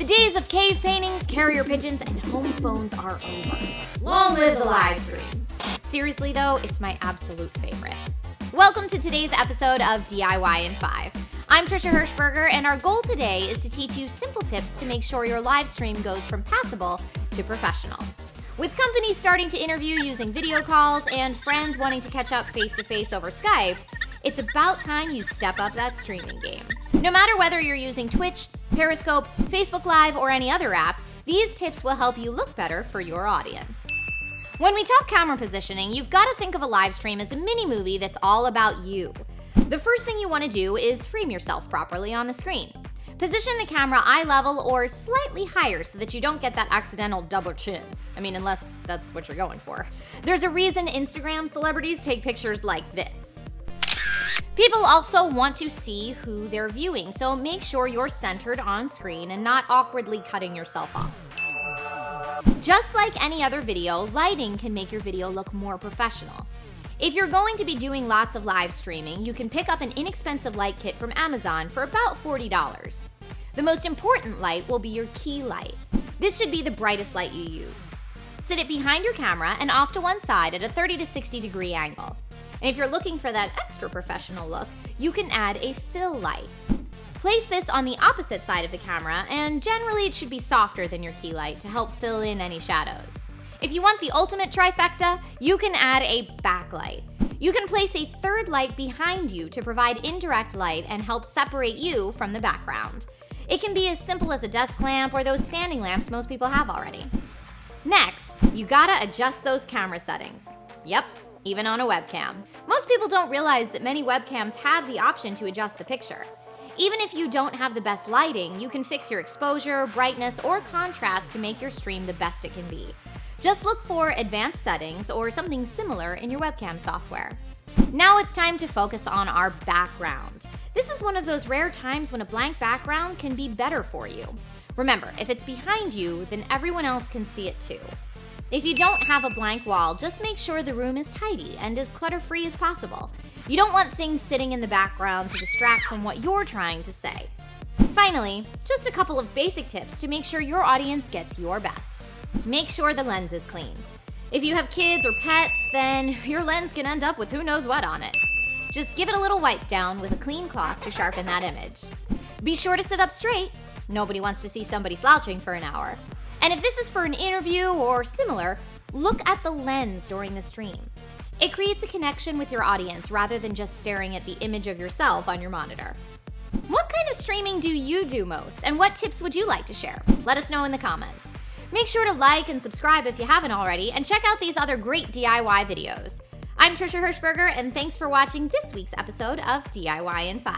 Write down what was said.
The days of cave paintings, carrier pigeons, and home phones are over. Long live the live stream. Seriously though, it's my absolute favorite. Welcome to today's episode of DIY in 5. I'm Trisha Hirschberger, and our goal today is to teach you simple tips to make sure your live stream goes from passable to professional. With companies starting to interview using video calls and friends wanting to catch up face-to-face over Skype, it's about time you step up that streaming game. No matter whether you're using Twitch, Periscope, Facebook Live, or any other app, these tips will help you look better for your audience. When we talk camera positioning, you've got to think of a live stream as a mini-movie that's all about you. The first thing you want to do is frame yourself properly on the screen. Position the camera eye level or slightly higher so that you don't get that accidental double chin. I mean, unless that's what you're going for. There's a reason Instagram celebrities take pictures like this. People also want to see who they're viewing, so make sure you're centered on screen and not awkwardly cutting yourself off. Just like any other video, lighting can make your video look more professional. If you're going to be doing lots of live streaming, you can pick up an inexpensive light kit from Amazon for about $40. The most important light will be your key light. This should be the brightest light you use. Sit it behind your camera and off to one side at a 30 to 60 degree angle. And if you're looking for that extra professional look, you can add a fill light. Place this on the opposite side of the camera, and generally it should be softer than your key light to help fill in any shadows. If you want the ultimate trifecta, you can add a backlight. You can place a third light behind you to provide indirect light and help separate you from the background. It can be as simple as a desk lamp or those standing lamps most people have already. Next, you gotta adjust those camera settings. Yep, even on a webcam. Most people don't realize that many webcams have the option to adjust the picture. Even if you don't have the best lighting, you can fix your exposure, brightness, or contrast to make your stream the best it can be. Just look for advanced settings or something similar in your webcam software. Now it's time to focus on our background. This is one of those rare times when a blank background can be better for you. Remember, if it's behind you, then everyone else can see it too. If you don't have a blank wall, just make sure the room is tidy and as clutter-free as possible. You don't want things sitting in the background to distract from what you're trying to say. Finally, just a couple of basic tips to make sure your audience gets your best. Make sure the lens is clean. If you have kids or pets, then your lens can end up with who knows what on it. Just give it a little wipe down with a clean cloth to sharpen that image. Be sure to sit up straight. Nobody wants to see somebody slouching for an hour. And if this is for an interview or similar, look at the lens during the stream. It creates a connection with your audience rather than just staring at the image of yourself on your monitor. What kind of streaming do you do most, and what tips would you like to share? Let us know in the comments. Make sure to like and subscribe if you haven't already, and check out these other great DIY videos. I'm Trisha Hirschberger, and thanks for watching this week's episode of DIY in 5.